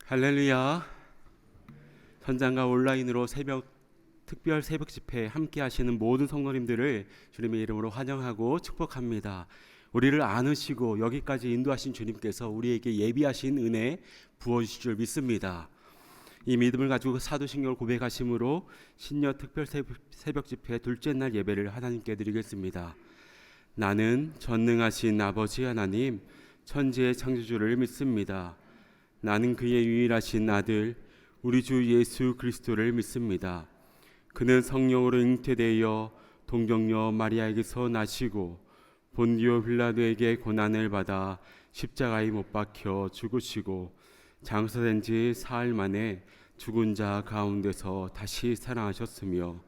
할렐루야. 현장과 온라인으로 특별 새벽 집회 함께 하시는 모든 성도님들을 주님의 이름으로 환영하고 축복합니다. 우리를 안으시고 여기까지 인도하신 주님께서 우리에게 예비하신 은혜 부어주실 줄 믿습니다. 이 믿음을 가지고 사도신경을 고백하심으로 신년 특별 새벽 집회 둘째 날 예배를 하나님께 드리겠습니다. 나는 전능하신 아버지 하나님, 천지의 창조주를 믿습니다. 나는 그의 유일하신 아들 우리 주 예수 그리스도를 믿습니다. 그는 성령으로 잉태되어 동정녀 마리아에게서 나시고 본디오 빌라도에게 고난을 받아 십자가에 못 박혀 죽으시고 장사된 지 사흘 만에 죽은 자 가운데서 다시 살아나셨으며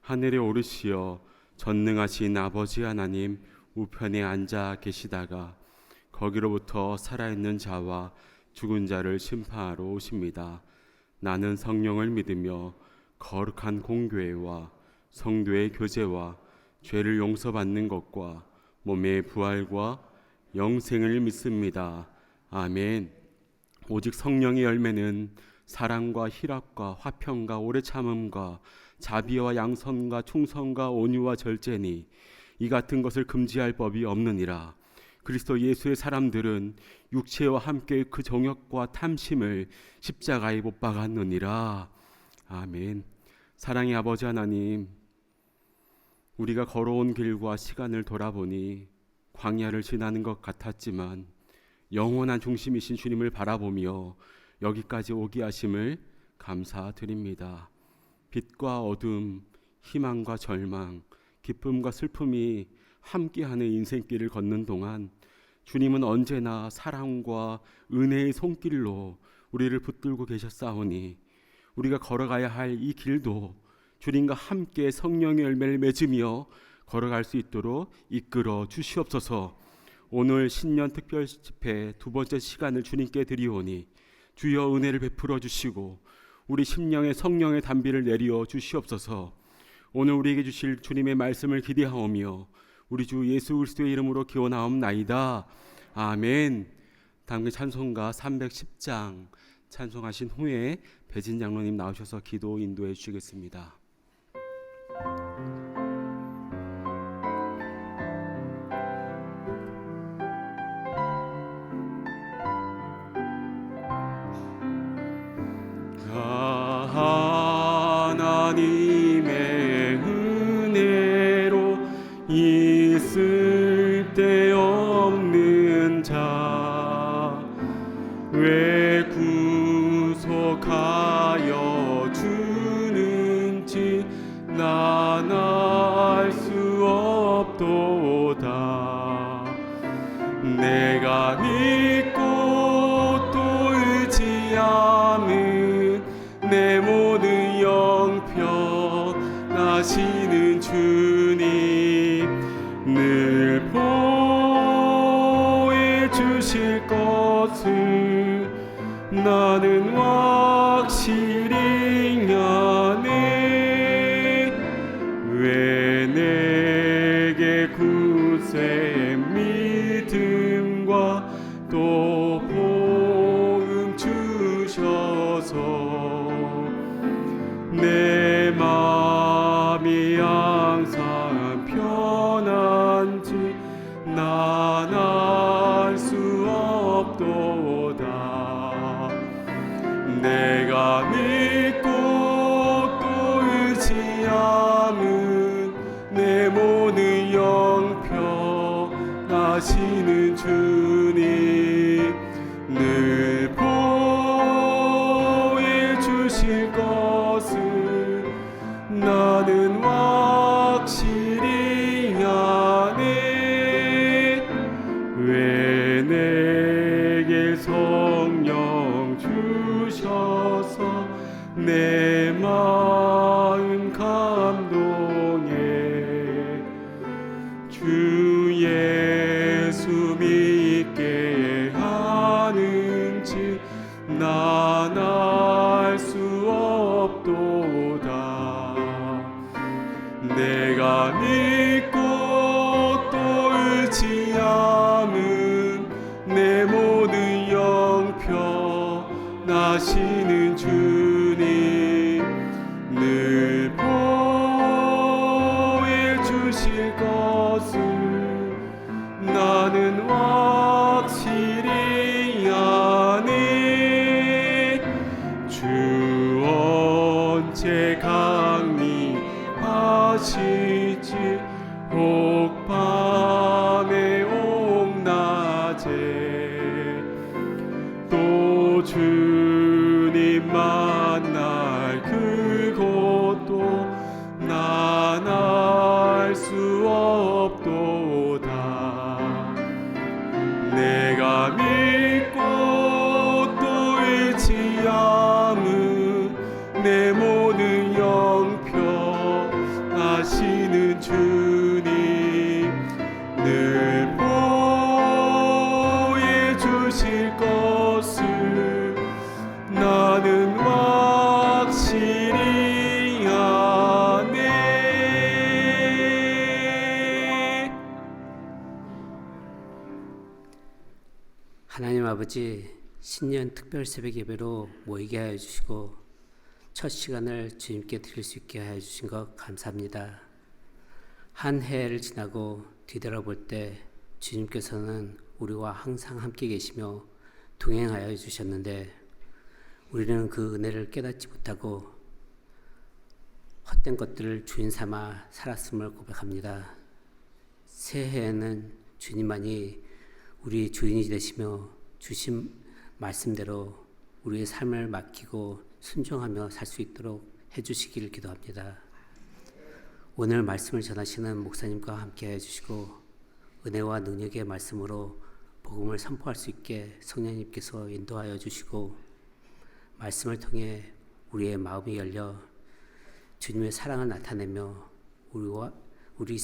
하늘에 오르시어 전능하신 아버지 하나님 우편에 앉아 계시다가 거기로부터 살아있는 자와 죽은 자를 심판하러 오십니다. 나는 성령을 믿으며 거룩한 공교회와 성도의 교제와 죄를 용서받는 것과 몸의 부활과 영생을 믿습니다. 아멘. 오직 성령의 열매는 사랑과 희락과 화평과 오래 참음과 자비와 양선과 충성과 온유와 절제니 이 같은 것을 금지할 법이 없느니라. 그리스도 예수의 사람들은 육체와 함께 그 정욕과 탐심을 십자가에 못 박았느니라. 아멘. 사랑의 아버지 하나님, 우리가 걸어온 길과 시간을 돌아보니 광야를 지나는 것 같았지만 영원한 중심이신 주님을 바라보며 여기까지 오게 하심을 감사드립니다. 빛과 어둠, 희망과 절망, 기쁨과 슬픔이 함께하는 인생길을 걷는 동안 주님은 언제나 사랑과 은혜의 손길로 우리를 붙들고 계셨사오니 우리가 걸어가야 할 이 길도 주님과 함께 성령의 열매를 맺으며 걸어갈 수 있도록 이끌어 주시옵소서. 오늘 신년 특별 집회 두 번째 시간을 주님께 드리오니 주여 은혜를 베풀어 주시고 우리 심령에 성령의 단비를 내리어 주시옵소서. 오늘 우리에게 주실 주님의 말씀을 기대하오며 우리 주 예수 그리스도의 이름으로 기원하옵나이다. 아멘. 다음 찬송가 310장 찬송하신 후에 배진 장로님 나오셔서 기도 인도해 주시겠습니다. 하나님의 은혜로 있을 데 없는 자 왜 구속하여 주는지 난 알 수 없도다. 내가 믿고 또 의지함은 내 모든 영평 하시는 주님 늘 보여 주실 것을 나는 확실히 아네. 왜 내게 굳세 믿음과 또 복음 주셔서 내 마음이 항상 편한지 난 알 수 없도다. 내가 믿고 또 의지함은 내 모든 영평 하시는 주님 늘 보여 주실 것을 나는 확실히 아네. 왜 내게 성령 주셔서 내 마음 감동해. 주 예수 믿게 하는지 나는 확실히 아네 주 언제 강림하실지 혹 밤에 혹 낮에 또 주님 만날 그곳도 난 알 수 없도다. 내가 믿고 또 잃지 않은 내 모든 영평하시는 주님 늘 보여주실 것을 나는 확실히 아네. 하나님 아버지, 신년 특별 새벽 예배로 모이게 하여 주시고 첫 시간을 주님께 드릴 수 있게 하여 주신 것 감사합니다. 한 해를 지나고 뒤돌아볼 때 주님께서는 우리와 항상 함께 계시며 동행하여 주셨는데 우리는 그 은혜를 깨닫지 못하고 헛된 것들을 주인 삼아 살았음을 고백합니다. 새해에는 주님만이 우리 주인이 되시며 주신 말씀대로 우리의 삶을 맡기고 순종하며 살 수 있도록 해주시기를 기도합니다. 오늘 말씀을 전하시는 목사님과 함께 해주시고 은혜와 능력의 말씀으로 복음을 선포할 수 있게 성령님께서 인도하여 주시고 말씀을 통해 우리의 마음이 열려 주님의 사랑을 나타내며 우리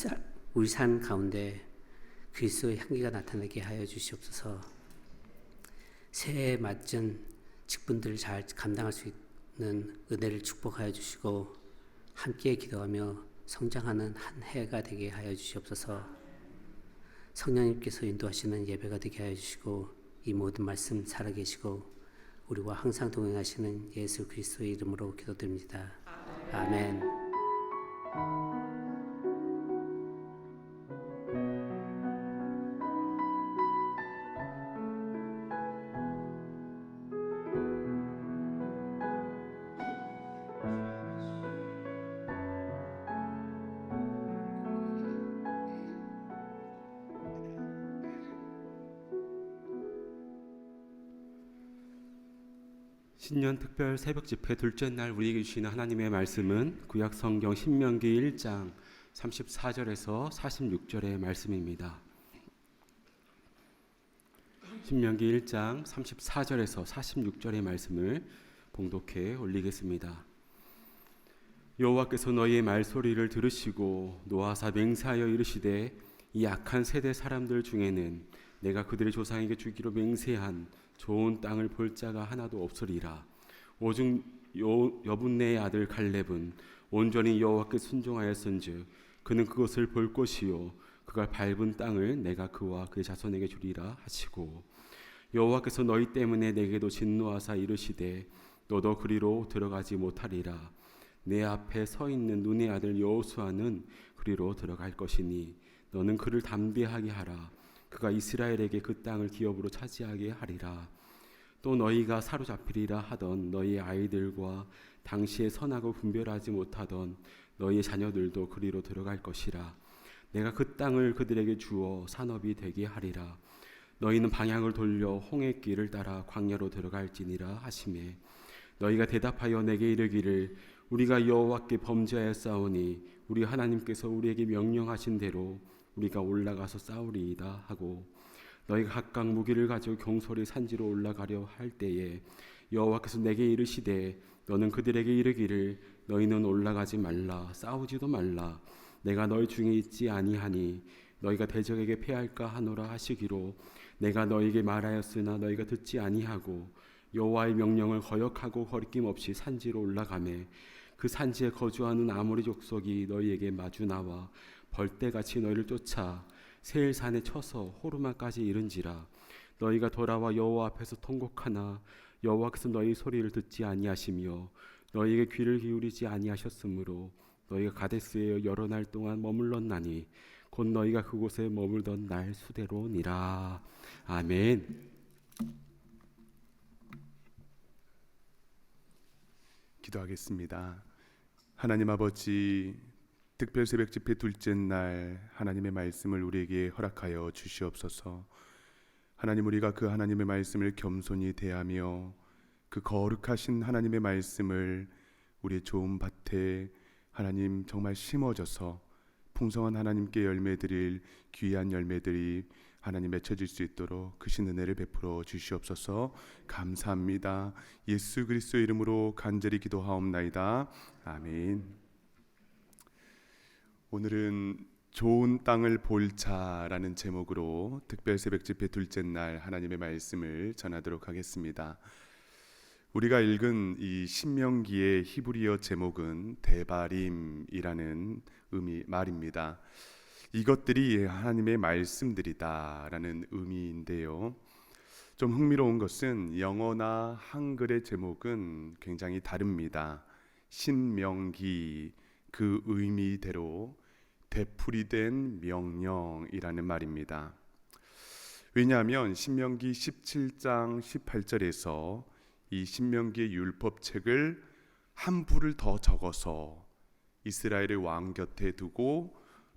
삶 가운데 그리스도의 향기가 나타나게 하여 주시옵소서. 새해에 맞은 직분들을 잘 감당할 수 있는 은혜를 축복하여 주시고 함께 기도하며 성장하는 한 해가 되게 하여 주시옵소서. 성령님께서 인도하시는 예배가 되게 하여 주시고 이 모든 말씀 살아계시고 우리와 항상 동행하시는 예수 그리스도의 이름으로 기도드립니다. 아멘. 신년 특별 새벽 집회 둘째 날 우리에게 주시는 하나님의 말씀은 구약 성경 신명기 1장 34절에서 46절의 말씀입니다. 신명기 1장 34절에서 46절의 말씀을 봉독해 올리겠습니다. 여호와께서 너희의 말소리를 들으시고 노하사 맹세하여 이르시되 이 악한 세대 사람들 중에는 내가 그들의 조상에게 주기로 맹세한 좋은 땅을 볼 자가 하나도 없으리라. 오직 여분네의 아들 갈렙은 온전히 여호와께 순종하였은즉 그는 그것을 볼 것이요 그가 밟은 땅을 내가 그와 그의 자손에게 주리라 하시고 여호와께서 너희 때문에 내게도 진노하사 이르시되 너도 그리로 들어가지 못하리라. 내 앞에 서 있는 눈의 아들 여호수아는 그리로 들어갈 것이니 너는 그를 담대하게 하라. 그가 이스라엘에게 그 땅을 기업으로 차지하게 하리라. 또 너희가 사로잡히리라 하던 너희의 아이들과 당시에 선하고 분별하지 못하던 너희의 자녀들도 그리로 들어갈 것이라. 내가 그 땅을 그들에게 주어 산업이 되게 하리라. 너희는 방향을 돌려 홍해 길을 따라 광야로 들어갈지니라 하시매 너희가 대답하여 내게 이르기를 우리가 여호와께 범죄하였사오니 우리 하나님께서 우리에게 명령하신 대로 우리가 올라가서 싸우리이다 하고 너희가 각각 무기를 가지고 경솔히 산지로 올라가려 할 때에 여호와께서 내게 이르시되 너는 그들에게 이르기를 너희는 올라가지 말라 싸우지도 말라 내가 너희 중에 있지 아니하니 너희가 대적에게 패할까 하노라 하시기로 내가 너희에게 말하였으나 너희가 듣지 아니하고 여호와의 명령을 거역하고 거리낌 없이 산지로 올라가매 그 산지에 거주하는 아모리 족속이 너희에게 마주 나와 벌떼같이 너희를 쫓아 세일산에 쳐서 호르마까지 이른지라. 너희가 돌아와 여호와 앞에서 통곡하나 여호와께서 너희 소리를 듣지 아니하시며 너희에게 귀를 기울이지 아니하셨으므로 너희가 가데스에 여러 날 동안 머물렀나니 곧 너희가 그곳에 머물던 날 수대로니라. 아멘. 기도하겠습니다. 하나님 아버지, 특별 새벽 집회 둘째 날 하나님의 말씀을 우리에게 허락하여 주시옵소서. 하나님, 우리가 그 하나님의 말씀을 겸손히 대하며 그 거룩하신 하나님의 말씀을 우리의 좋은 밭에 하나님 정말 심어져서 풍성한 하나님께 열매 드릴 귀한 열매들이 하나님 맺혀질 수 있도록 크신 은혜를 베풀어 주시옵소서. 감사합니다. 예수 그리스도 이름으로 간절히 기도하옵나이다. 아멘. 오늘은 좋은 땅을 볼 자라는 제목으로 특별 새벽 집회 둘째 날 하나님의 말씀을 전하도록 하겠습니다. 우리가 읽은 이 신명기의 히브리어 제목은 데바림이라는 말입니다. 이것들이 하나님의 말씀들이다라는 의미인데요. 좀 흥미로운 것은 영어나 한글의 제목은 굉장히 다릅니다. 신명기, 그 의미대로 되풀이된 명령이라는 말입니다. 왜냐하면 신명기 17장 18절에서 이 신명기의 율법책을 한 부를 더 적어서 이스라엘의 왕 곁에 두고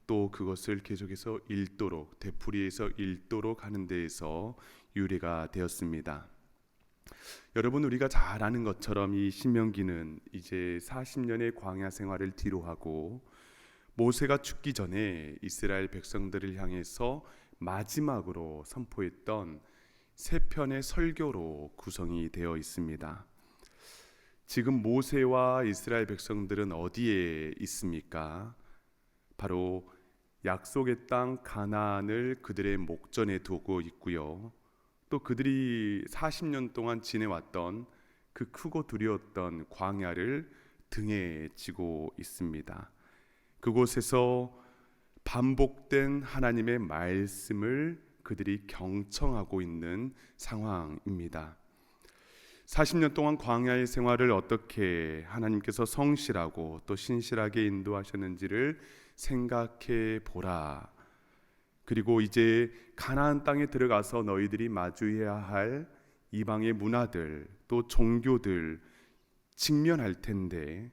또 그것을 계속해서 읽도록, 되풀이해서 읽도록 하는 데에서 유래가 되었습니다. 여러분, 우리가 잘 아는 것처럼 이 신명기는 이제 40년의 광야 생활을 뒤로하고 모세가 죽기 전에 이스라엘 백성들을 향해서 마지막으로 선포했던 세 편의 설교로 구성이 되어 있습니다. 지금 모세와 이스라엘 백성들은 어디에 있습니까? 바로 약속의 땅 가나안을 그들의 목전에 두고 있고요. 또 그들이 40년 동안 지내왔던 그 크고 두려웠던 광야를 등에 지고 있습니다. 그곳에서 반복된 하나님의 말씀을 그들이 경청하고 있는 상황입니다. 40년 동안 광야의 생활을 어떻게 하나님께서 성실하고 또 신실하게 인도하셨는지를 생각해 보라. 그리고 이제 가나안 땅에 들어가서 너희들이 마주해야 할 이방의 문화들 또 종교들 직면할 텐데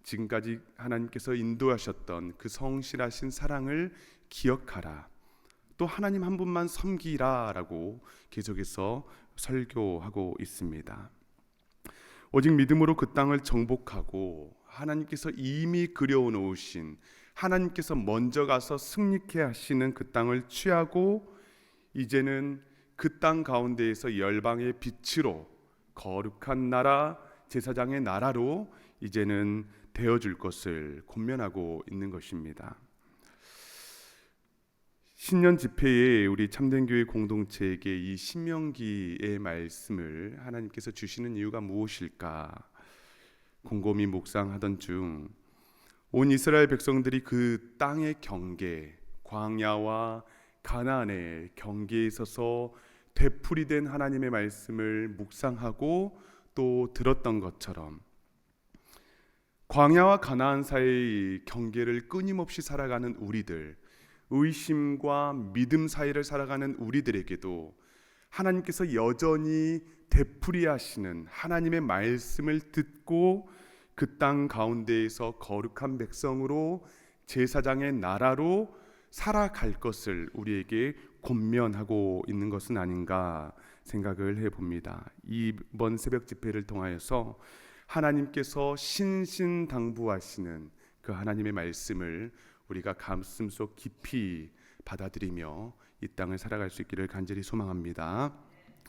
지금까지 하나님께서 인도하셨던 그 성실하신 사랑을 기억하라. 또 하나님 한 분만 섬기라 라고 계속해서 설교하고 있습니다. 오직 믿음으로 그 땅을 정복하고 하나님께서 이미 그려놓으신, 하나님께서 먼저 가서 승리케 하시는 그 땅을 취하고 이제는 그 땅 가운데에서 열방의 빛으로 거룩한 나라, 제사장의 나라로 이제는 되어줄 것을 권면하고 있는 것입니다. 신년 집회에 우리 참된교회 공동체에게 이 신명기의 말씀을 하나님께서 주시는 이유가 무엇일까 곰곰이 묵상하던 중 온 이스라엘 백성들이 그 땅의 경계, 광야와 가나안의 경계에 있어서 되풀이된 하나님의 말씀을 묵상하고 또 들었던 것처럼 광야와 가나안 사이의 경계를 끊임없이 살아가는 우리들, 의심과 믿음 사이를 살아가는 우리들에게도 하나님께서 여전히 되풀이하시는 하나님의 말씀을 듣고 그 땅 가운데에서 거룩한 백성으로 제사장의 나라로 살아갈 것을 우리에게 권면하고 있는 것은 아닌가 생각을 해봅니다. 이번 새벽 집회를 통하여서 하나님께서 신신당부하시는 그 하나님의 말씀을 우리가 가슴속 깊이 받아들이며 이 땅을 살아갈 수 있기를 간절히 소망합니다.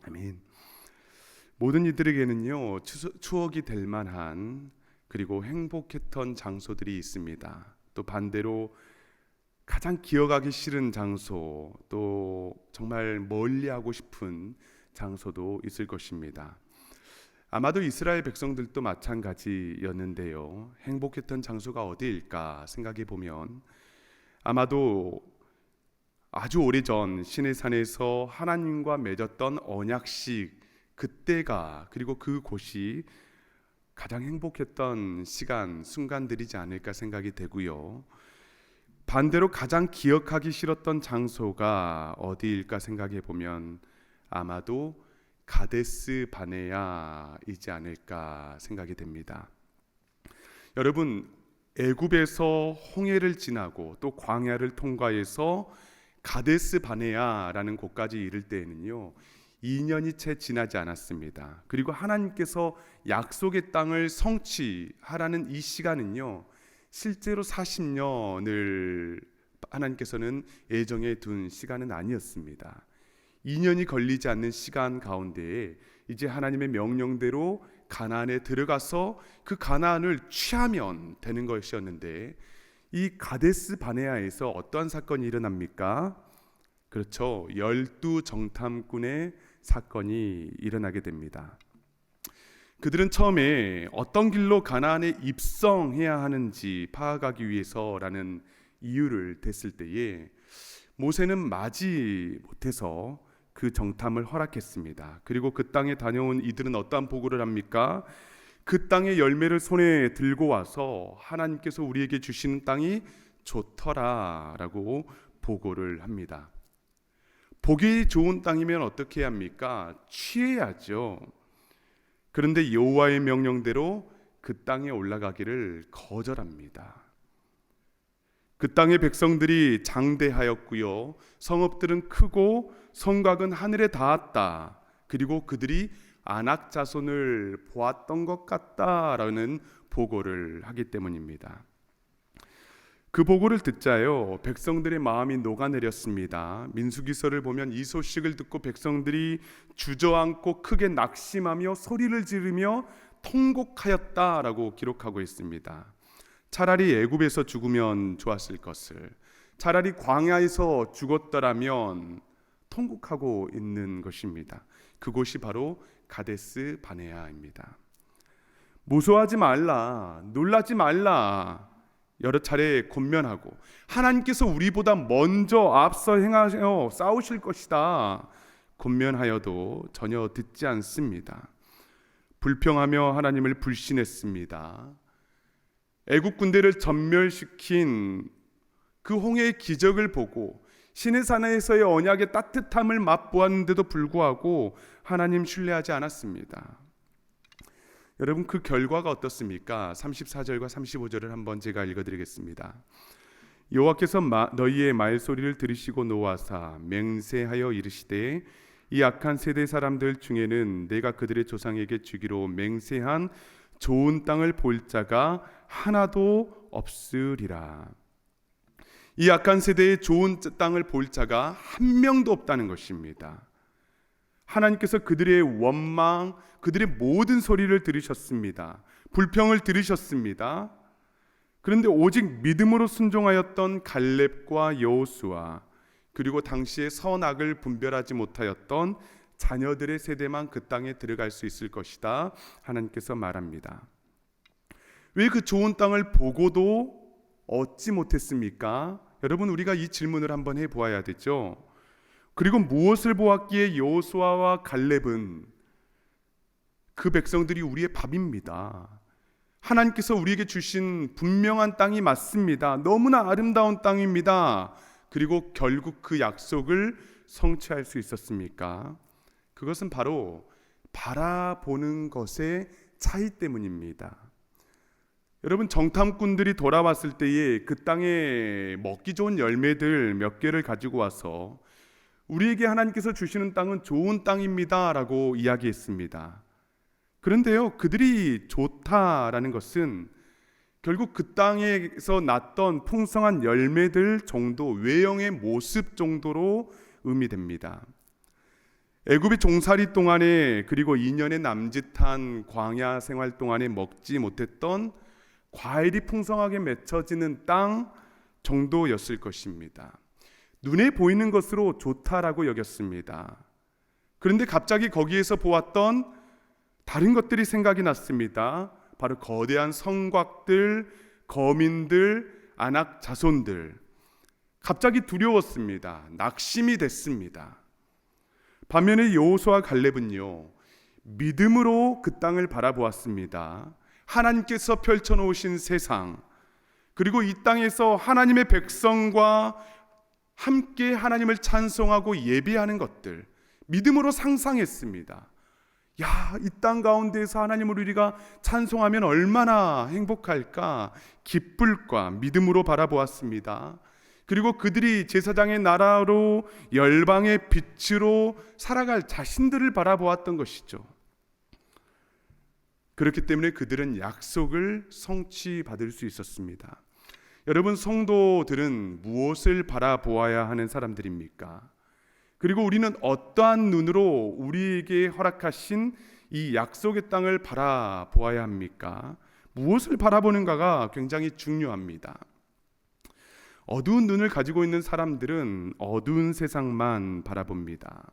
아멘. 모든 이들에게는요 추억이 될 만한 그리고 행복했던 장소들이 있습니다. 또 반대로 가장 기억하기 싫은 장소, 또 정말 멀리하고 싶은 장소도 있을 것입니다. 아마도 이스라엘 백성들도 마찬가지였는데요. 행복했던 장소가 어디일까 생각해 보면 아마도 아주 오래전 시내산에서 하나님과 맺었던 언약식 그때가 그리고 그곳이 가장 행복했던 시간, 순간들이지 않을까 생각이 되고요. 반대로 가장 기억하기 싫었던 장소가 어디일까 생각해 보면 아마도 가데스 바네아이지 않을까 생각이 됩니다. 여러분, 애굽에서 홍해를 지나고 또 광야를 통과해서 가데스 바네아라는 곳까지 이를 때에는요 2년이 채 지나지 않았습니다. 그리고 하나님께서 약속의 땅을 성취하라는 이 시간은요 실제로 40년을 하나님께서는 예정해 둔 시간은 아니었습니다. 2년이 걸리지 않는 시간 가운데에 이제 하나님의 명령대로 가나안에 들어가서 그 가나안을 취하면 되는 것이었는데 이 가데스 바네아에서 어떠한 사건이 일어납니까? 그렇죠. 12 정탐꾼의 사건이 일어나게 됩니다. 그들은 처음에 어떤 길로 가나안에 입성해야 하는지 파악하기 위해서라는 이유를 댔을 때에 모세는 마지 못해서 그 정탐을 허락했습니다. 그리고 그 땅에 다녀온 이들은 어떠한 보고를 합니까? 그 땅의 열매를 손에 들고 와서 하나님께서 우리에게 주시는 땅이 좋더라라고 보고를 합니다. 보기 좋은 땅이면 어떻게 해야 합니까? 취해야죠. 그런데 여호와의 명령대로 그 땅에 올라가기를 거절합니다. 그 땅의 백성들이 장대하였고요, 성읍들은 크고 성곽은 하늘에 닿았다. 그리고 그들이 아낙 자손을 보았던 것 같다라는 보고를 하기 때문입니다. 그 보고를 듣자요 백성들의 마음이 녹아내렸습니다. 민수기서를 보면 이 소식을 듣고 백성들이 주저앉고 크게 낙심하며 소리를 지르며 통곡하였다라고 기록하고 있습니다. 차라리 애굽에서 죽으면 좋았을 것을, 차라리 광야에서 죽었더라면 통곡하고 있는 것입니다. 그곳이 바로 가데스 바네아입니다. 무서워하지 말라, 놀라지 말라, 여러 차례 권면하고 하나님께서 우리보다 먼저 앞서 행하여 싸우실 것이다 권면하여도 전혀 듣지 않습니다. 불평하며 하나님을 불신했습니다. 애국 군대를 전멸시킨 그 홍해의 기적을 보고 시내산에서의 언약의 따뜻함을 맛보았는데도 불구하고 하나님 신뢰하지 않았습니다. 여러분, 그 결과가 어떻습니까? 34절과 35절을 한번 제가 읽어드리겠습니다. 여호와께서 너희의 말소리를 들으시고 노하사 맹세하여 이르시되 이 악한 세대 사람들 중에는 내가 그들의 조상에게 주기로 맹세한 좋은 땅을 볼 자가 하나도 없으리라. 이 악한 세대의 좋은 땅을 볼 자가 한 명도 없다는 것입니다. 하나님께서 그들의 원망, 그들의 모든 소리를 들으셨습니다. 불평을 들으셨습니다. 그런데 오직 믿음으로 순종하였던 갈렙과 여호수아, 그리고 당시에 선악을 분별하지 못하였던 자녀들의 세대만 그 땅에 들어갈 수 있을 것이다 하나님께서 말합니다. 왜 그 좋은 땅을 보고도 얻지 못했습니까? 여러분, 우리가 이 질문을 한번 해보아야 되죠. 그리고 무엇을 보았기에 여호수아와 갈렙은 그 백성들이 우리의 밥입니다. 하나님께서 우리에게 주신 분명한 땅이 맞습니다. 너무나 아름다운 땅입니다. 그리고 결국 그 약속을 성취할 수 있었습니까? 그것은 바로 바라보는 것의 차이 때문입니다. 여러분, 정탐꾼들이 돌아왔을 때에 그 땅에 먹기 좋은 열매들 몇 개를 가지고 와서 우리에게 하나님께서 주시는 땅은 좋은 땅입니다 라고 이야기했습니다. 그런데요, 그들이 좋다라는 것은 결국 그 땅에서 났던 풍성한 열매들 정도, 외형의 모습 정도로 의미됩니다. 애굽의 종살이 동안에, 그리고 2년의 남짓한 광야 생활 동안에 먹지 못했던 과일이 풍성하게 맺혀지는 땅 정도였을 것입니다. 눈에 보이는 것으로 좋다라고 여겼습니다. 그런데 갑자기 거기에서 보았던 다른 것들이 생각이 났습니다. 바로 거대한 성곽들, 거민들, 아낙 자손들. 갑자기 두려웠습니다. 낙심이 됐습니다. 반면에 여호수아 갈렙은요, 믿음으로 그 땅을 바라보았습니다. 하나님께서 펼쳐놓으신 세상, 그리고 이 땅에서 하나님의 백성과 함께 하나님을 찬송하고 예배하는 것들 믿음으로 상상했습니다. 야, 이 땅 가운데에서 하나님을 우리가 찬송하면 얼마나 행복할까 기쁠까 믿음으로 바라보았습니다. 그리고 그들이 제사장의 나라로 열방의 빛으로 살아갈 자신들을 바라보았던 것이죠. 그렇기 때문에 그들은 약속을 성취받을 수 있었습니다. 여러분, 성도들은 무엇을 바라보아야 하는 사람들입니까? 그리고 우리는 어떠한 눈으로 우리에게 허락하신 이 약속의 땅을 바라보아야 합니까? 무엇을 바라보는가가 굉장히 중요합니다. 어두운 눈을 가지고 있는 사람들은 어두운 세상만 바라봅니다.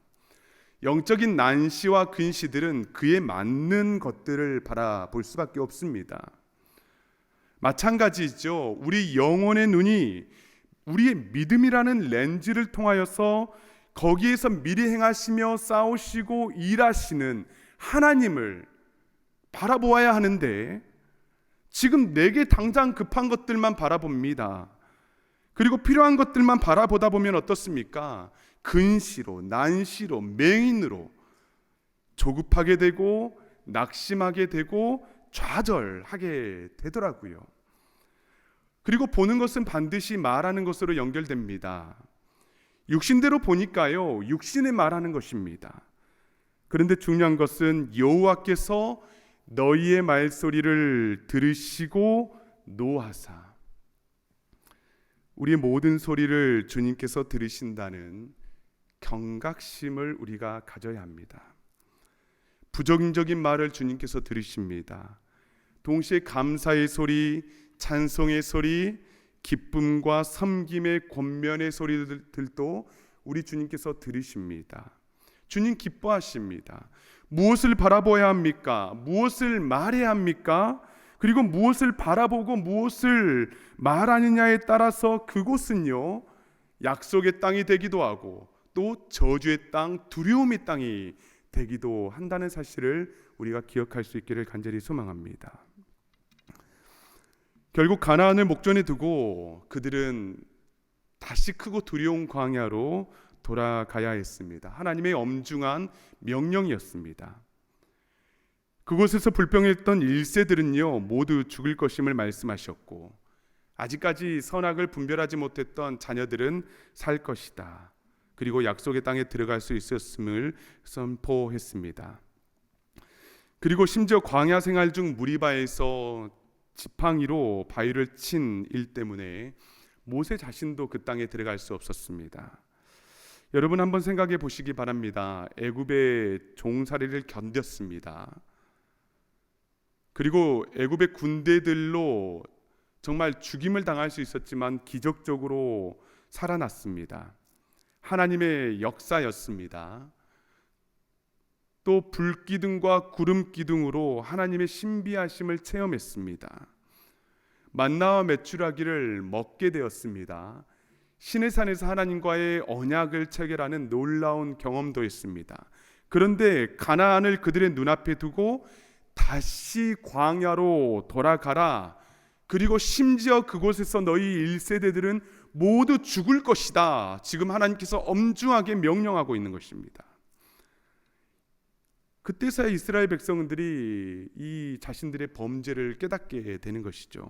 영적인 난시와 근시들은 그에 맞는 것들을 바라볼 수밖에 없습니다. 마찬가지죠. 우리 영혼의 눈이 우리의 믿음이라는 렌즈를 통하여서 거기에서 미리 행하시며 싸우시고 일하시는 하나님을 바라보아야 하는데 지금 내게 당장 급한 것들만 바라봅니다. 그리고 필요한 것들만 바라보다 보면 어떻습니까? 근시로, 난시로, 맹인으로 조급하게 되고 낙심하게 되고 좌절하게 되더라고요. 그리고 보는 것은 반드시 말하는 것으로 연결됩니다. 육신대로 보니까요, 육신에 말하는 것입니다. 그런데 중요한 것은 여호와께서 너희의 말소리를 들으시고 노하사, 우리의 모든 소리를 주님께서 들으신다는 경각심을 우리가 가져야 합니다. 부정적인 말을 주님께서 들으십니다. 동시에 감사의 소리, 찬송의 소리, 기쁨과 섬김의 권면의 소리들도 우리 주님께서 들으십니다. 주님 기뻐하십니다. 무엇을 바라보아야 합니까? 무엇을 말해야 합니까? 그리고 무엇을 바라보고 무엇을 말하느냐에 따라서 그곳은요, 약속의 땅이 되기도 하고 또 저주의 땅, 두려움의 땅이 되기도 한다는 사실을 우리가 기억할 수 있기를 간절히 소망합니다. 결국 가나안을 목전에 두고 그들은 다시 크고 두려운 광야로 돌아가야 했습니다. 하나님의 엄중한 명령이었습니다. 그곳에서 불평했던 1세들은요 모두 죽을 것임을 말씀하셨고, 아직까지 선악을 분별하지 못했던 자녀들은 살 것이다. 그리고 약속의 땅에 들어갈 수 있었음을 선포했습니다. 그리고 심지어 광야 생활 중 무리바에서 지팡이로 바위를 친 일 때문에 모세 자신도 그 땅에 들어갈 수 없었습니다. 여러분 한번 생각해 보시기 바랍니다. 애굽의 종살이를 견뎠습니다. 그리고 애굽의 군대들로 정말 죽임을 당할 수 있었지만 기적적으로 살아났습니다. 하나님의 역사였습니다. 또 불기둥과 구름기둥으로 하나님의 신비하심을 체험했습니다. 만나와 메추라기를 먹게 되었습니다. 시내산에서 하나님과의 언약을 체결하는 놀라운 경험도 했습니다. 그런데 가나안을 그들의 눈앞에 두고 다시 광야로 돌아가라. 그리고 심지어 그곳에서 너희 1세대들은 모두 죽을 것이다. 지금 하나님께서 엄중하게 명령하고 있는 것입니다. 그때서야 이스라엘 백성들이 이 자신들의 범죄를 깨닫게 되는 것이죠.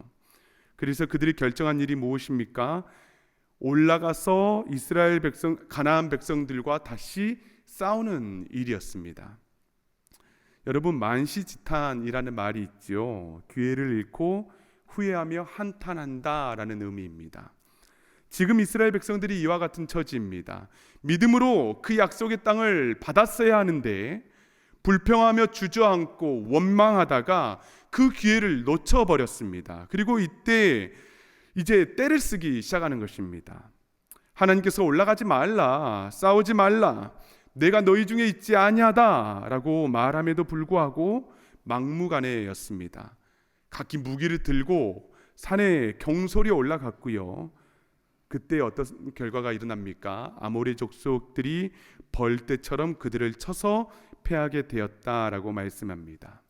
그래서 그들이 결정한 일이 무엇입니까? 올라가서 이스라엘 백성, 가나안 백성들과 다시 싸우는 일이었습니다. 여러분, 만시지탄이라는 말이 있죠. 기회를 잃고 후회하며 한탄한다라는 의미입니다. 지금 이스라엘 백성들이 이와 같은 처지입니다. 믿음으로 그 약속의 땅을 받았어야 하는데 불평하며 주저앉고 원망하다가 그 기회를 놓쳐버렸습니다. 그리고 이때 이제 때를 쓰기 시작하는 것입니다. 하나님께서 올라가지 말라, 싸우지 말라, 내가 너희 중에 있지 아니하다라고 말함에도 불구하고 막무가내였습니다. 각기 무기를 들고 산에 경솔히 올라갔고요. 그때 어떤 결과가 일어납니까? 아모리 족속들이 벌떼처럼 그들을 쳐서 패하게 되었다라고 말씀합니다.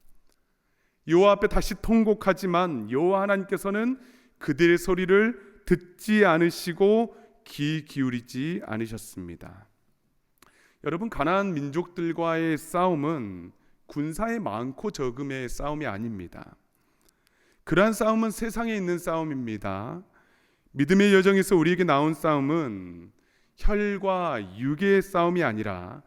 여호와 앞에 다시 통곡하지만 여호와 하나님께서는 그들의 소리를 듣지 않으시고 귀 기울이지 않으셨습니다. 여러분, 가나안 민족들과의 싸움은 군사의 많고 적음의 싸움이 아닙니다. 그러한 싸움은 세상에 있는 싸움입니다. 믿음의 여정에서 우리에게 나온 싸움은 혈과 육의 싸움이 아니라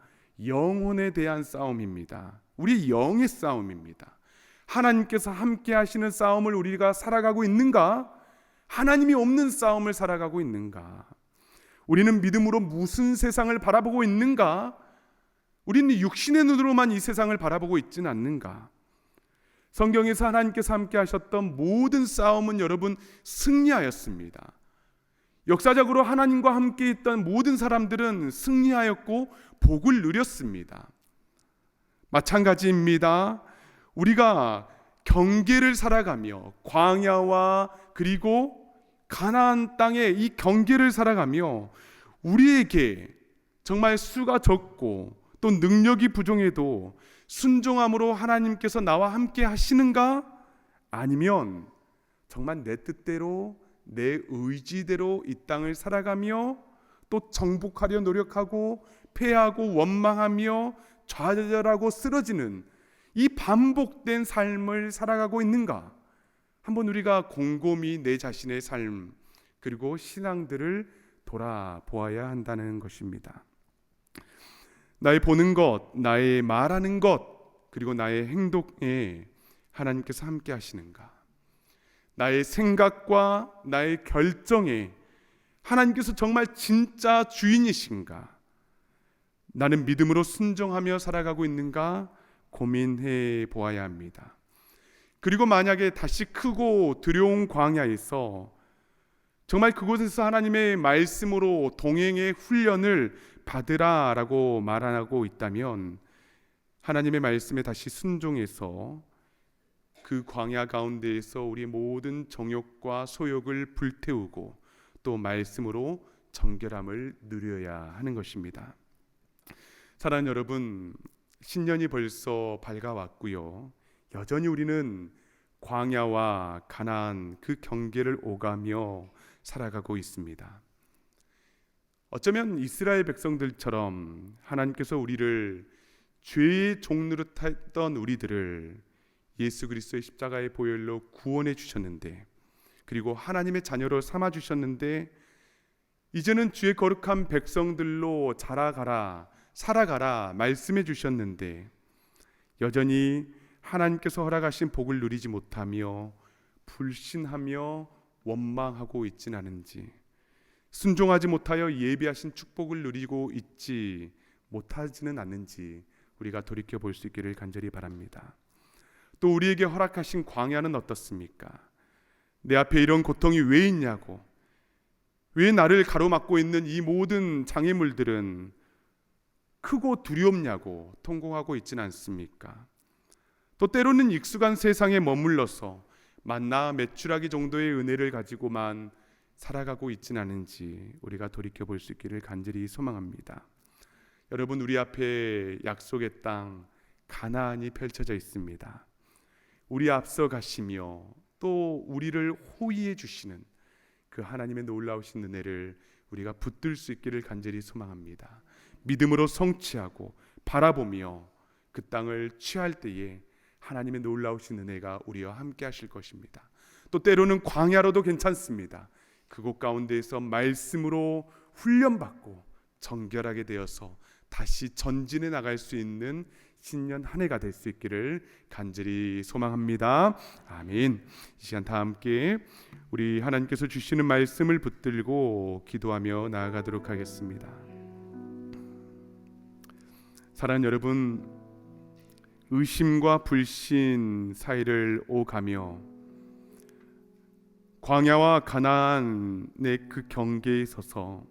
영혼에 대한 싸움입니다. 우리 영의 싸움입니다. 하나님께서 함께 하시는 싸움을 우리가 살아가고 있는가? 하나님이 없는 싸움을 살아가고 있는가? 우리는 믿음으로 무슨 세상을 바라보고 있는가? 우리는 육신의 눈으로만 이 세상을 바라보고 있지는 않는가? 성경에서 하나님께서 함께 하셨던 모든 싸움은 여러분 승리하였습니다. 역사적으로 하나님과 함께 있던 모든 사람들은 승리하였고 복을 누렸습니다. 마찬가지입니다. 우리가 경계를 살아가며 광야와 그리고 가나안 땅의 이 경계를 살아가며 우리에게 정말 수가 적고 또 능력이 부족해도 순종함으로 하나님께서 나와 함께 하시는가? 아니면 정말 내 뜻대로 내 의지대로 이 땅을 살아가며 또 정복하려 노력하고 패하고 원망하며 좌절하고 쓰러지는 이 반복된 삶을 살아가고 있는가? 한번 우리가 곰곰이 내 자신의 삶 그리고 신앙들을 돌아보아야 한다는 것입니다. 나의 보는 것, 나의 말하는 것, 그리고 나의 행동에 하나님께서 함께 하시는가? 나의 생각과 나의 결정에 하나님께서 정말 진짜 주인이신가? 나는 믿음으로 순종하며 살아가고 있는가? 고민해 보아야 합니다. 그리고 만약에 다시 크고 두려운 광야에서 정말 그곳에서 하나님의 말씀으로 동행의 훈련을 받으라라고 말하고 있다면 하나님의 말씀에 다시 순종해서 그 광야 가운데에서 우리의 모든 정욕과 소욕을 불태우고 또 말씀으로 정결함을 누려야 하는 것입니다. 사랑하는 여러분, 신년이 벌써 밝아왔고요. 여전히 우리는 광야와 가나안 그 경계를 오가며 살아가고 있습니다. 어쩌면 이스라엘 백성들처럼 하나님께서 우리를 죄의 종노릇했던 우리들을 예수 그리스도의 십자가의 보혈로 구원해 주셨는데, 그리고 하나님의 자녀로 삼아 주셨는데, 이제는 주의 거룩한 백성들로 자라가라, 살아가라 말씀해 주셨는데 여전히 하나님께서 허락하신 복을 누리지 못하며 불신하며 원망하고 있진 않은지, 순종하지 못하여 예비하신 축복을 누리고 있지 못하지는 않는지 우리가 돌이켜 볼 수 있기를 간절히 바랍니다. 또 우리에게 허락하신 광야는 어떻습니까? 내 앞에 이런 고통이 왜 있냐고, 왜 나를 가로막고 있는 이 모든 장애물들은 크고 두렵냐고 통곡하고 있지는 않습니까? 또 때로는 익숙한 세상에 머물러서 만나 매출하기 정도의 은혜를 가지고만 살아가고 있지는 않은지 우리가 돌이켜 볼 수 있기를 간절히 소망합니다. 여러분, 우리 앞에 약속의 땅 가나안이 펼쳐져 있습니다. 우리 앞서 가시며 또 우리를 호위해 주시는 그 하나님의 놀라우신 은혜를 우리가 붙들 수 있기를 간절히 소망합니다. 믿음으로 성취하고 바라보며 그 땅을 취할 때에 하나님의 놀라우신 은혜가 우리와 함께 하실 것입니다. 또 때로는 광야로도 괜찮습니다. 그곳 가운데에서 말씀으로 훈련받고 정결하게 되어서 다시 전진해 나갈 수 있는 신년 한 해가 될 수 있기를 간절히 소망합니다. 아멘. 이 시간 다 함께 우리 하나님께서 주시는 말씀을 붙들고 기도하며 나아가도록 하겠습니다. 사랑하는 여러분, 의심과 불신 사이를 오가며 광야와 가나안의 그 경계에 서서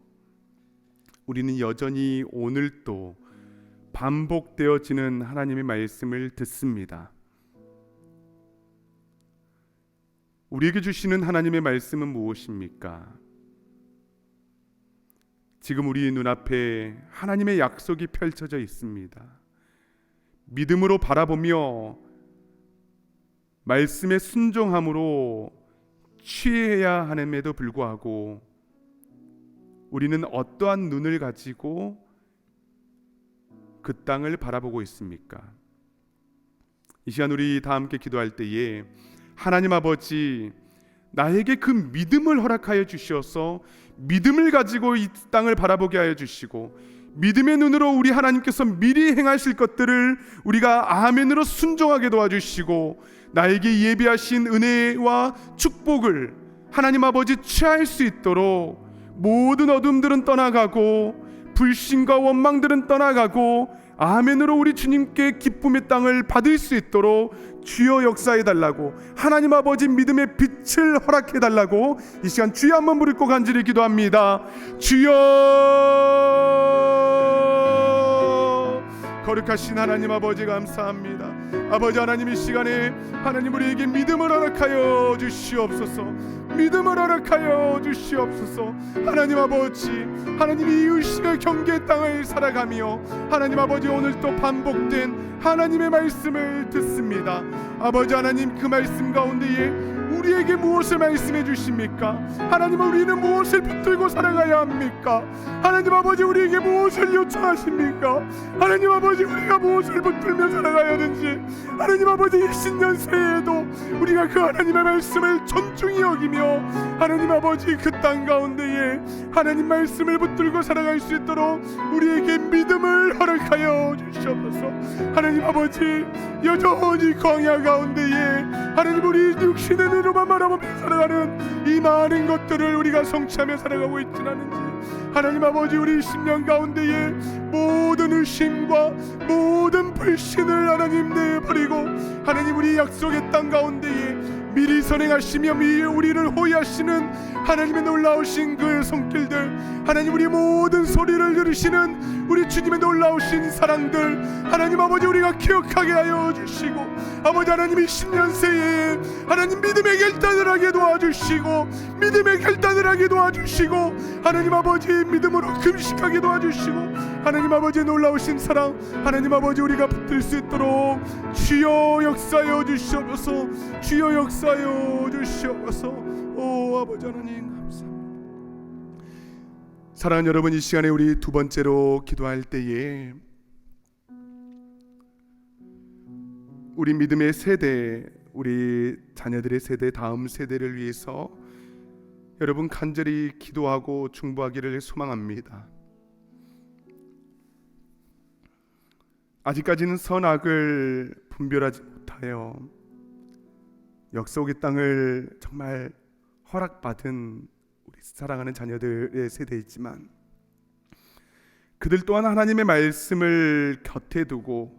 우리는 여전히 오늘도 반복되어지는 하나님의 말씀을 듣습니다. 우리에게 주시는 하나님의 말씀은 무엇입니까? 지금 우리 눈앞에 하나님의 약속이 펼쳐져 있습니다. 믿음으로 바라보며 말씀에 순종함으로 취해야 함에도 불구하고 우리는 어떠한 눈을 가지고 그 땅을 바라보고 있습니까? 이 시간 우리 다 함께 기도할 때에 하나님 아버지, 나에게 그 믿음을 허락하여 주시어서 믿음을 가지고 이 땅을 바라보게 하여 주시고, 믿음의 눈으로 우리 하나님께서 미리 행하실 것들을 우리가 아멘으로 순종하게 도와주시고, 나에게 예비하신 은혜와 축복을 하나님 아버지 취할 수 있도록 모든 어둠들은 떠나가고 불신과 원망들은 떠나가고 아멘으로 우리 주님께 기쁨의 땅을 받을 수 있도록 주여 역사해 달라고, 하나님 아버지 믿음의 빛을 허락해 달라고 이 시간 주여 한번 부르고 간절히 기도합니다. 주여, 거룩하신 하나님 아버지 감사합니다. 아버지 하나님, 이 시간에 하나님 우리에게 믿음을 허락하여 주시옵소서. 믿음을 허락하여 주시옵소서. 하나님 아버지, 하나님이 의심의 경계의 땅을 살아가며 하나님 아버지 오늘 또 반복된 하나님의 말씀을 듣습니다. 아버지 하나님, 그 말씀 가운데에 우리에게 무엇을 말씀해 주십니까? 하나님, 우리는 무엇을 붙들고 살아가야 합니까? 하나님 아버지, 우리에게 무엇을 요청하십니까? 하나님 아버지, 우리가 무엇을 붙들며 살아가야 하는지, 하나님 아버지, 이 신년 새해에도 우리가 그 하나님의 말씀을 존중히 여기며 하나님 아버지 그 땅 가운데에 하나님 말씀을 붙들고 살아갈 수 있도록 우리에게 믿음을 허락하여 주시옵소서. 하나님 아버지, 여전히 광야 가운데에 하나님 우리 육신의 눈으로만 바라보며 살아가는 이 많은 것들을 우리가 성취하며 살아가고 있지는 않은지, 하나님 아버지, 우리 10년 가운데에 모든 의심과 모든 불신을 하나님 내버리고 하나님 우리 약속의 땅 가운데에 미리 선행하시며 미리 우리를 호위하시는 하나님의 놀라우신 그 손길들, 하나님 우리 모든 소리를 들으시는 우리 주님의 놀라우신 사랑들, 하나님 아버지 우리가 기억하게 하여 주시고, 아버지 하나님이 10년 새에 하나님 믿음의 결단을 하게 도와주시고, 믿음의 결단을 하게 도와주시고, 하나님 아버지 믿음으로 금식하게 도와주시고, 하나님 아버지 놀라우신 사랑 하나님 아버지 우리가 붙들 수 있도록 주여 역사여 주시옵소서. 주여 역사여 주시옵소서. 오 아버지 하나님 감사합니다. 사랑하는 여러분, 이 시간에 우리 두 번째로 기도할 때에 우리 믿음의 세대, 우리 자녀들의 세대, 다음 세대를 위해서 여러분 간절히 기도하고 중보하기를 소망합니다. 아직까지는 선악을 분별하지 못하여 역사오기 땅을 정말 허락받은 우리 사랑하는 자녀들의 세대이지만, 그들 또한 하나님의 말씀을 곁에 두고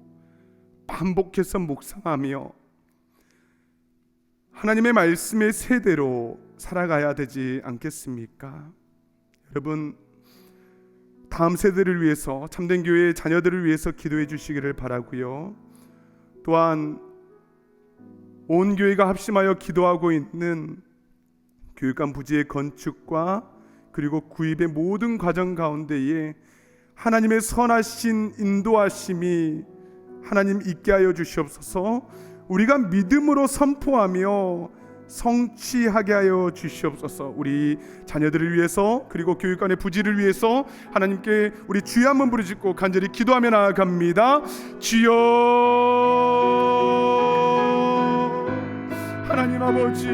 반복해서 묵상하며 하나님의 말씀의 세대로 살아가야 되지 않겠습니까? 여러분, 다음 세대를 위해서, 참된 교회의 자녀들을 위해서 기도해 주시기를 바라고요. 또한 온 교회가 합심하여 기도하고 있는 교육관 부지의 건축과 그리고 구입의 모든 과정 가운데에 하나님의 선하신 인도하심이 하나님 있게 하여 주시옵소서. 우리가 믿음으로 선포하며 성취하게 하여 주시옵소서. 우리 자녀들을 위해서 그리고 교육관의 부지를 위해서 하나님께 우리 주여 한번 부르짖고 간절히 기도하며 나아갑니다. 주여, 하나님 아버지,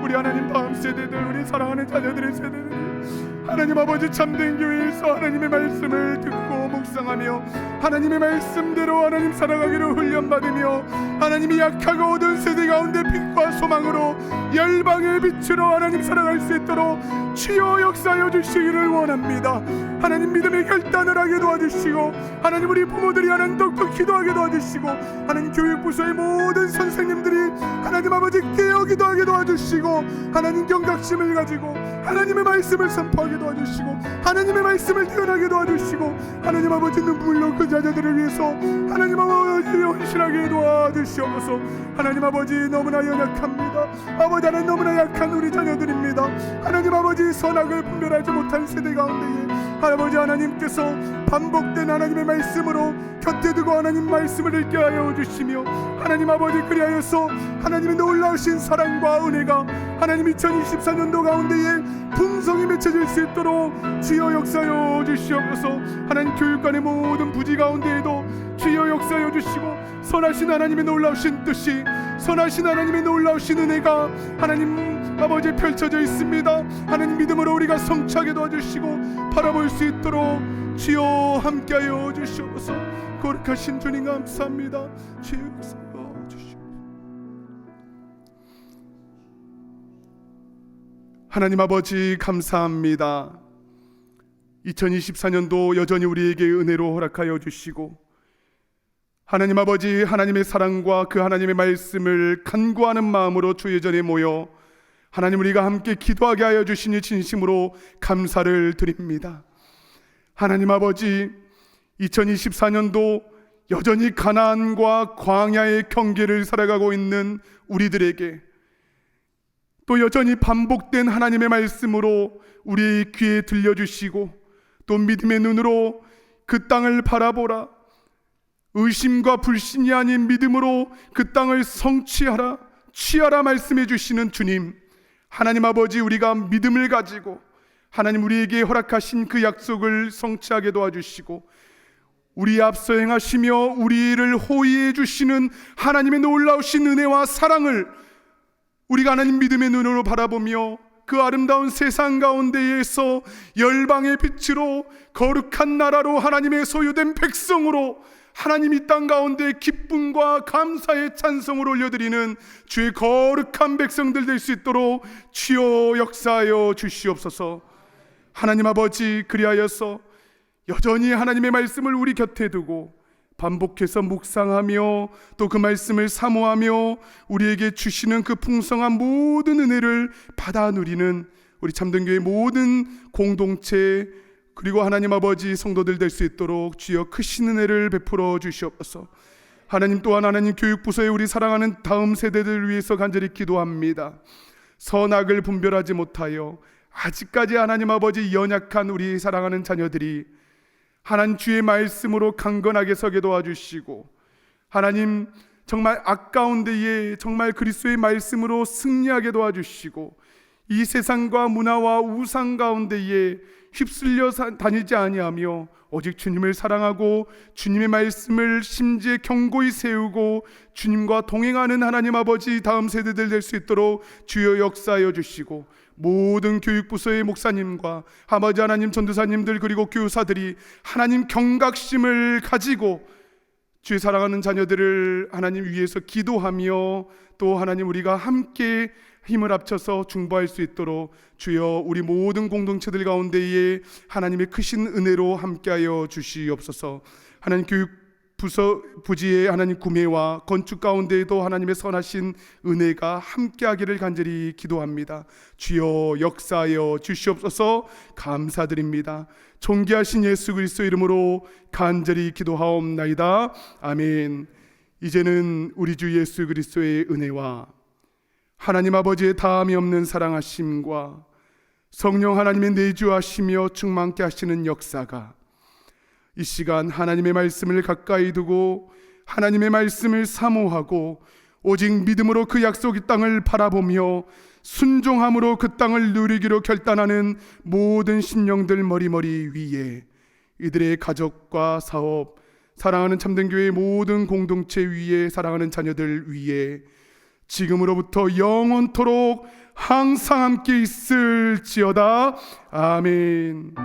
우리 하나님 다음 세대들, 우리 사랑하는 자녀들의 세대들, 하나님 아버지 참된 교회에서 하나님의 말씀을 듣고 묵상하며 하나님의 말씀대로 하나님 살아가기를 훈련받으며 하나님이 약하고 어두운 세대 가운데 빛과 소망으로 열방의 빛으로 하나님 살아갈 수 있도록 주여 역사하여 주시기를 원합니다. 하나님 믿음의 결단을 하게 도와주시고, 하나님 우리 부모들이 하나님 더욱더 기도하게 도와주시고, 하나님 교육부서의 모든 선생님들이 하나님 아버지 깨어 기도하게 도와주시고, 하나님 경각심을 가지고 하나님의 말씀을 선포하게 도와주시고, 하나님의 말씀을 태어나게 도와주시고, 하나님 아버지 눈물로 그 자녀들을 위해서 하나님 아버지 헌신하게 도와주시옵소서. 하나님 아버지 너무나 연약합니다. 아버지 하나님 너무나 약한 우리 자녀들입니다. 하나님 아버지 선악을 분별하지 못한 세대 가운데에 아버지 하나님께서 반복된 하나님의 말씀으로 곁에 두고 하나님 말씀을 읽게 하여 주시며 하나님 아버지 그리하여서 하나님의 놀라우신 사랑과 은혜가 하나님 2024년도 가운데에 풍성히 맺혀질 수 있도록 주여 역사하여 주시옵소서. 하나님 교육관의 모든 부지 가운데에도 주여 역사하여 주시고 선하신 하나님의 놀라우신 뜻이 선하신 하나님의 놀라우신 은혜가 하나님 아버지 펼쳐져 있습니다. 하나님 믿음으로 우리가 성취하게 도와주시고 바라볼 수 있도록 주여 함께하여 주시옵소서. 거룩하신 주님 감사합니다. 주여 역사하여 주시옵소서. 하나님 아버지 감사합니다. 2024년도 여전히 우리에게 은혜로 허락하여 주시고 하나님 아버지 하나님의 사랑과 그 하나님의 말씀을 간구하는 마음으로 주의 전에 모여 하나님 우리가 함께 기도하게 하여 주시니 진심으로 감사를 드립니다. 하나님 아버지 2024년도 여전히 가나안과 광야의 경계를 살아가고 있는 우리들에게 또 여전히 반복된 하나님의 말씀으로 우리 귀에 들려주시고 또 믿음의 눈으로 그 땅을 바라보라, 의심과 불신이 아닌 믿음으로 그 땅을 성취하라, 취하라 말씀해 주시는 주님, 하나님 아버지 우리가 믿음을 가지고 하나님 우리에게 허락하신 그 약속을 성취하게 도와주시고 우리 앞서 행하시며 우리를 호위해 주시는 하나님의 놀라우신 은혜와 사랑을 우리가 하나님 믿음의 눈으로 바라보며 그 아름다운 세상 가운데에서 열방의 빛으로 거룩한 나라로 하나님의 소유된 백성으로 하나님 이 땅 가운데 기쁨과 감사의 찬송을 올려드리는 주의 거룩한 백성들 될 수 있도록 주여 역사하여 주시옵소서. 하나님 아버지 그리하여서 여전히 하나님의 말씀을 우리 곁에 두고 반복해서 묵상하며 또 그 말씀을 사모하며 우리에게 주시는 그 풍성한 모든 은혜를 받아 누리는 우리 참된교회 모든 공동체 그리고 하나님 아버지 성도들 될 수 있도록 주여 크신 은혜를 베풀어 주시옵소서. 하나님 또한 하나님 교육부서에 우리 사랑하는 다음 세대들을 위해서 간절히 기도합니다. 선악을 분별하지 못하여 아직까지 하나님 아버지 연약한 우리 사랑하는 자녀들이 하나님 주의 말씀으로 강건하게 서게 도와주시고 하나님 정말 악가운데에 정말 그리스도의 말씀으로 승리하게 도와주시고 이 세상과 문화와 우상 가운데에 휩쓸려 다니지 아니하며 오직 주님을 사랑하고 주님의 말씀을 심지에 견고히 세우고 주님과 동행하는 하나님 아버지 다음 세대들 될 수 있도록 주여 역사하여 주시고 모든 교육부서의 목사님과 아버지 하나님 전도사님들 그리고 교사들이 하나님 경각심을 가지고 주의 사랑하는 자녀들을 하나님 위해서 기도하며 또 하나님 우리가 함께 힘을 합쳐서 중보할 수 있도록 주여 우리 모든 공동체들 가운데에 하나님의 크신 은혜로 함께하여 주시옵소서. 하나님 교육부서 부지의 하나님 구매와 건축 가운데에도 하나님의 선하신 은혜가 함께하기를 간절히 기도합니다. 주여 역사하여 주시옵소서. 감사드립니다. 존귀하신 예수 그리스도 이름으로 간절히 기도하옵나이다. 아멘. 이제는 우리 주 예수 그리스도의 은혜와 하나님 아버지의 다함이 없는 사랑하심과 성령 하나님의 내주하시며 충만케 하시는 역사가 이 시간 하나님의 말씀을 가까이 두고 하나님의 말씀을 사모하고 오직 믿음으로 그 약속의 땅을 바라보며 순종함으로 그 땅을 누리기로 결단하는 모든 심령들 머리머리 위에 이들의 가족과 사업 사랑하는 참된교회의 모든 공동체 위에 사랑하는 자녀들 위에 지금으로부터 영원토록 항상 함께 있을지어다. 아멘.